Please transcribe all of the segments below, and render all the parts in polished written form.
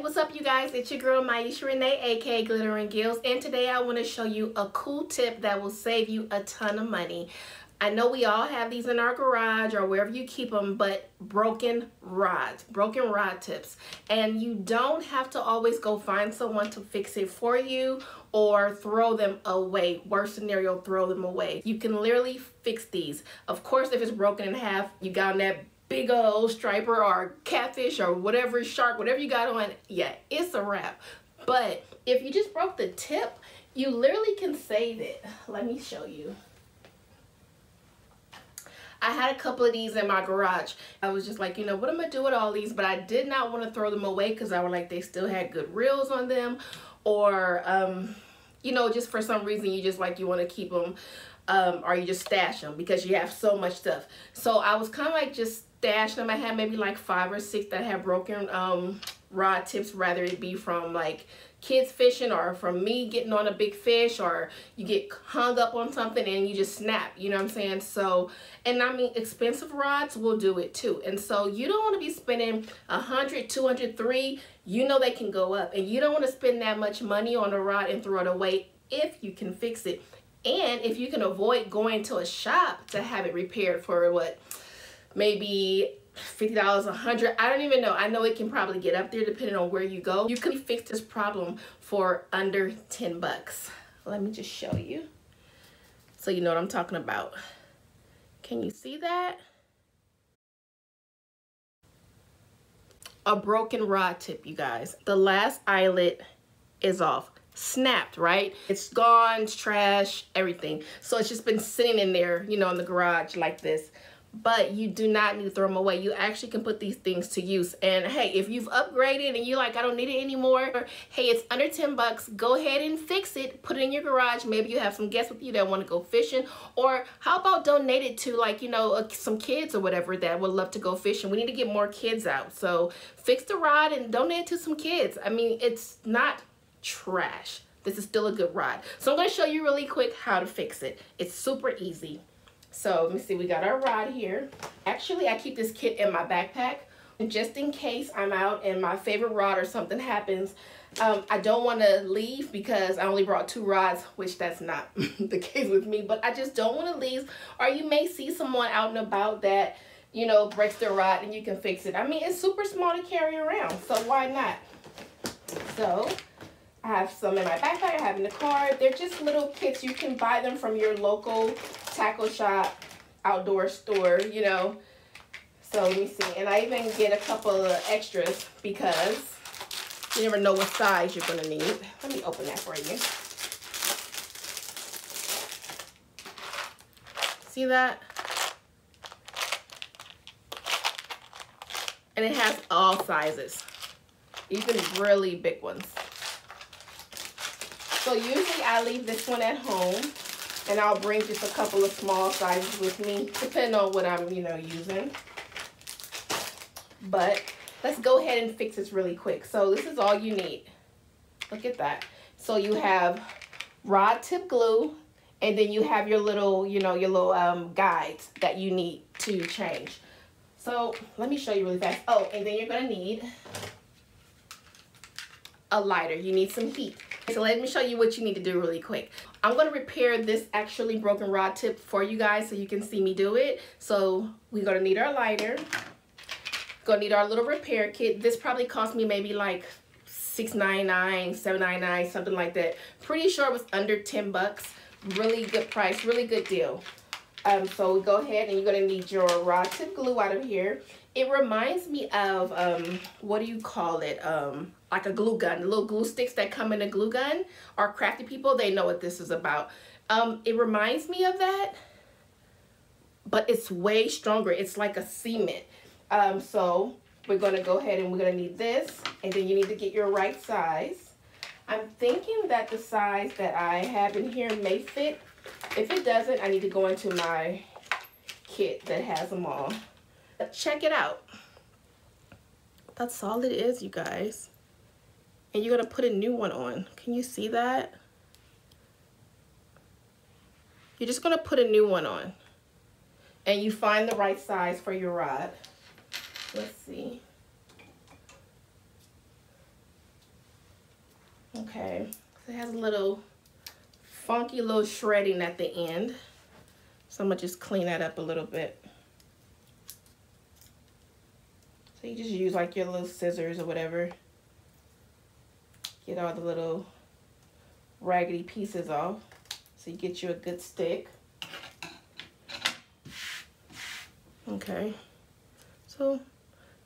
what's up you guys? It's your girl Maisha Renee, aka Glitter and Gills, and today I want to show you a cool tip that will save you a ton of money. I know we all have these in our garage or wherever you keep them, but broken rod tips. And you don't have to always go find someone to fix it for you or throw them away. Worst scenario, throw them away. You can literally fix these. Of course, if it's broken in half, you got on that big old striper or catfish or whatever, shark, whatever you got on, yeah, it's a wrap. But if you just broke the tip, you literally can save it. Let me show you. I had a couple of these in my garage. I was just like, you know, what am I doing with all these? But I did not want to throw them away because I was like, they still had good reels on them, or you know, just for some reason you just like, you want to keep them, or you just stash them because you have so much stuff. So I was kind of like just stashing them. I had maybe like 5 or 6 that had broken rod tips, rather it be from like kids fishing or from me getting on a big fish, or you get hung up on something and you just snap, you know what I'm saying? So, and I mean, expensive rods will do it too. And so you don't want to be spending 100, 200, 300, you know they can go up, and you don't want to spend that much money on a rod and throw it away if you can fix it. And if you can avoid going to a shop to have it repaired for what, maybe $50, $100, I don't even know. I know it can probably get up there depending on where you go. You can fix this problem for under 10 bucks. Let me just show you so you know what I'm talking about. Can you see that? A broken rod tip, you guys. The last eyelet is off. Snapped, right? It's gone, it's trash, everything. So it's just been sitting in there, you know, in the garage like this. But you do not need to throw them away. You actually can put these things to use. And hey, if you've upgraded and you're like, I don't need it anymore, hey, it's under 10 bucks, go ahead and fix it, put it in your garage. Maybe you have some guests with you that want to go fishing, or how about donate it to, like, you know, some kids or whatever that would love to go fishing. We need to get more kids out. So fix the rod and donate it to some kids. I mean, it's not trash. This is still a good rod. So I'm going to show you really quick how to fix it. It's super easy. So let me see, we got our rod here. Actually, I keep this kit in my backpack just in case I'm out and my favorite rod or something happens. I don't want to leave because I only brought 2 rods, which that's not the case with me, but I just don't want to leave. Or you may see someone out and about that, you know, breaks their rod and you can fix it. I mean, it's super small to carry around, so why not? So I have some in my backpack, I have in the car. They're just little kits. You can buy them from your local tackle shop, outdoor store, you know. So let me see. And I even get a couple of extras because you never know what size you're going to need. Let me open that for you. See that? And it has all sizes, even really big ones. So usually I leave this one at home, and I'll bring just a couple of small sizes with me, depending on what I'm, you know, using. But let's go ahead and fix this really quick. So this is all you need. Look at that. So you have rod tip glue, and then you have your little, you know, your little guides that you need to change. So let me show you really fast. Oh, and then you're gonna need a lighter. You need some heat. So let me show you what you need to do really quick. I'm going to repair this actually broken rod tip for you guys so you can see me do it. So we're going to need our lighter. Going to need our little repair kit. This probably cost me maybe like $6.99, $7.99, something like that. Pretty sure it was under 10 bucks. Really good price, really good deal. So we go ahead and you're going to need your rod tip glue out of here. It reminds me of, what do you call it? Like a glue gun, the little glue sticks that come in a glue gun. Or crafty people, they know what this is about. It reminds me of that, but it's way stronger. It's like a cement. So we're going to go ahead and we're going to need this, and then you need to get your right size. I'm thinking that the size that I have in here may fit. If it doesn't, I need to go into my kit that has them all. Check it out. That's all it is, you guys. And you're gonna put a new one on. Can you see that? You're just gonna put a new one on. And you find the right size for your rod. Let's see. Okay, so it has a little funky little shredding at the end. So I'm gonna just clean that up a little bit. So you just use like your little scissors or whatever. Get all the little raggedy pieces off so you get you a good stick. Okay, so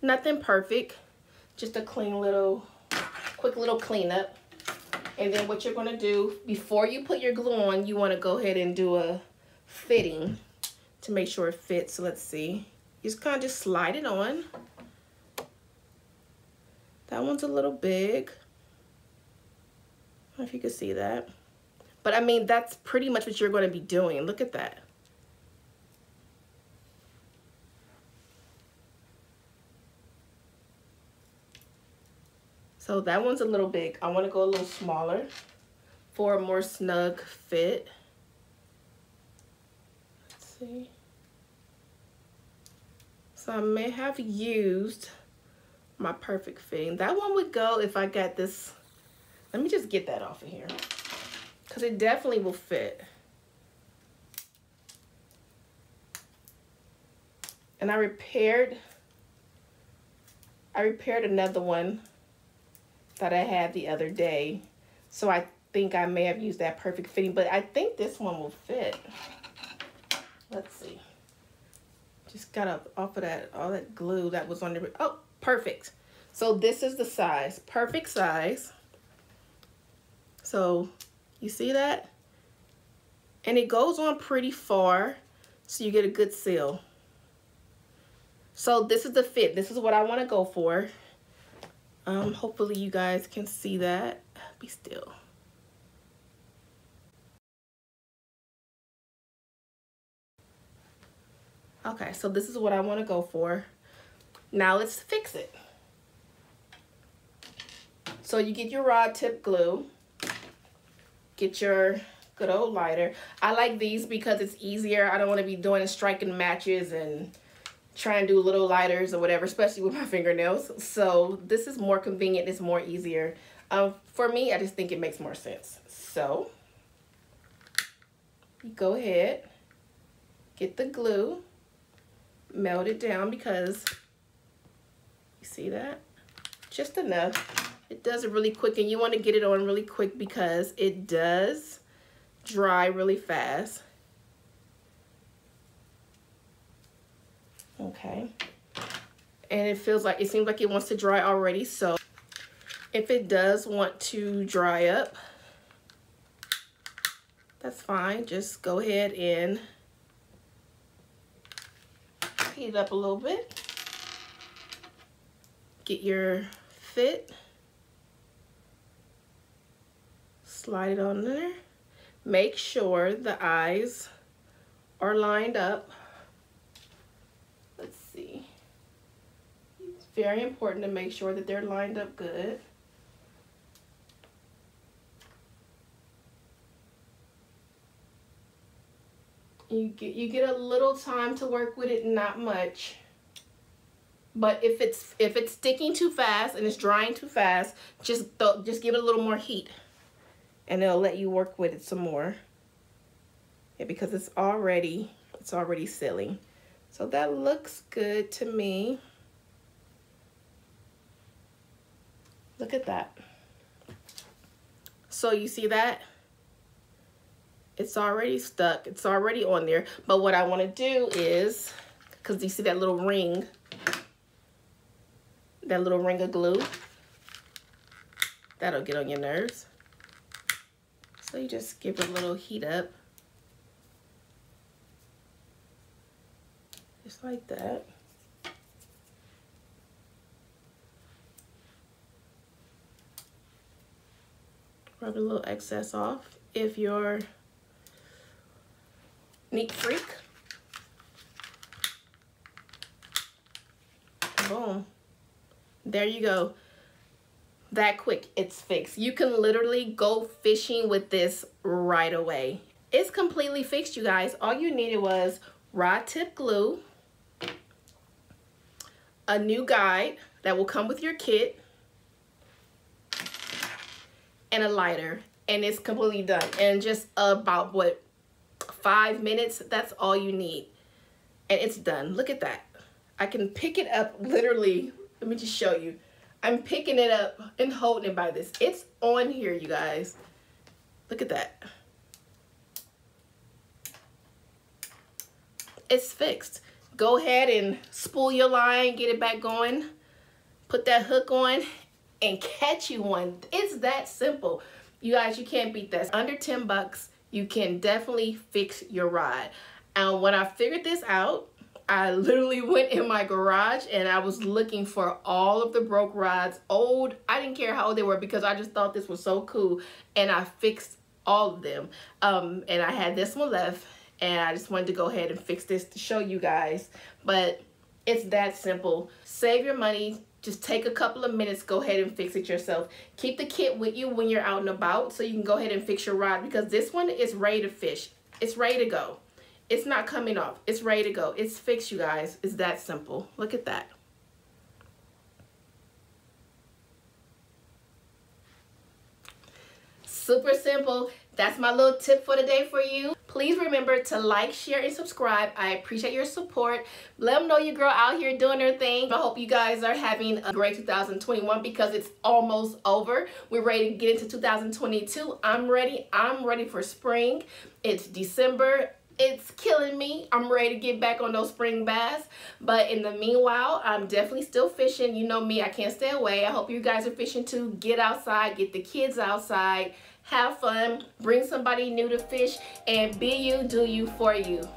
nothing perfect, just a clean little, quick little cleanup. And then what you're gonna do, before you put your glue on, you wanna go ahead and do a fitting to make sure it fits. So let's see, you just kind of just slide it on. That one's a little big. I don't know if you can see that. But I mean, that's pretty much what you're gonna be doing. Look at that. So that one's a little big. I want to go a little smaller for a more snug fit. Let's see. So I may have used my perfect fitting. That one would go if I got this. Let me just get that off of here, because it definitely will fit. And I repaired another one that I had the other day, so I think I may have used that perfect fitting, but I think this one will fit. Let's see. Just got up off of that, all that glue that was on the, oh, perfect. So this is the size, perfect size. So you see that? And it goes on pretty far, so you get a good seal. So this is the fit. This is what I want to go for. Hopefully you guys can see that. Be still. Okay, so this is what I want to go for. Now let's fix it. So you get your rod tip glue. Get your good old lighter. I like these because it's easier. I don't want to be doing striking matches and trying to do little lighters or whatever, especially with my fingernails. So this is more convenient. It's more easier. For me, I just think it makes more sense. So you go ahead, get the glue, melt it down, because you see that? Just enough. It does it really quick, and you want to get it on really quick because it does dry really fast. Okay, and it seems like it wants to dry already. So if it does want to dry up, that's fine. Just go ahead and heat it up a little bit. Get your fit, slide it on there. Make sure the eyes are lined up. Let's see. It's very important to make sure that they're lined up good. You get a little time to work with it, not much. But if it's sticking too fast and it's drying too fast, just give it a little more heat, and it'll let you work with it some more. Yeah, because it's already sealing. So that looks good to me. Look at that. So you see that? It's already stuck. It's already on there. But what I want to do is, because you see that little ring of glue? That'll get on your nerves. So you just give it a little heat up. Just like that. Rub a little excess off if you're neat freak. Boom. There you go. That quick, it's fixed. You can literally go fishing with this right away. It's completely fixed, you guys. All you needed was rod tip glue, a new guide that will come with your kit, and a lighter, and it's completely done. And just about, what, 5 minutes, that's all you need. And it's done. Look at that. I can pick it up literally. Let me just show you. I'm picking it up and holding it by this. It's on here, you guys. Look at that. It's fixed. Go ahead and spool your line, get it back going, put that hook on, and catch you one. It's that simple. You guys, you can't beat that. Under 10 bucks, you can definitely fix your rod. And when I figured this out, I literally went in my garage and I was looking for all of the broke rods, old. I didn't care how old they were because I just thought this was so cool, and I fixed all of them. And I had this one left, and I just wanted to go ahead and fix this to show you guys. But it's that simple. Save your money. Just take a couple of minutes, go ahead and fix it yourself. Keep the kit with you when you're out and about so you can go ahead and fix your rod, because this one is ready to fish. It's ready to go. It's not coming off. It's ready to go. It's fixed, you guys. It's that simple. Look at that. Super simple. That's my little tip for the day for you. Please remember to like, share, and subscribe. I appreciate your support. Let them know your girl out here doing her thing. I hope you guys are having a great 2021 because it's almost over. We're ready to get into 2022. I'm ready. I'm ready for spring. It's December. It's killing me. I'm ready to get back on those spring bass. But in the meanwhile, I'm definitely still fishing. You know me, I can't stay away. I hope you guys are fishing too. Get outside, get the kids outside, have fun, bring somebody new to fish, and be you, do you, for you.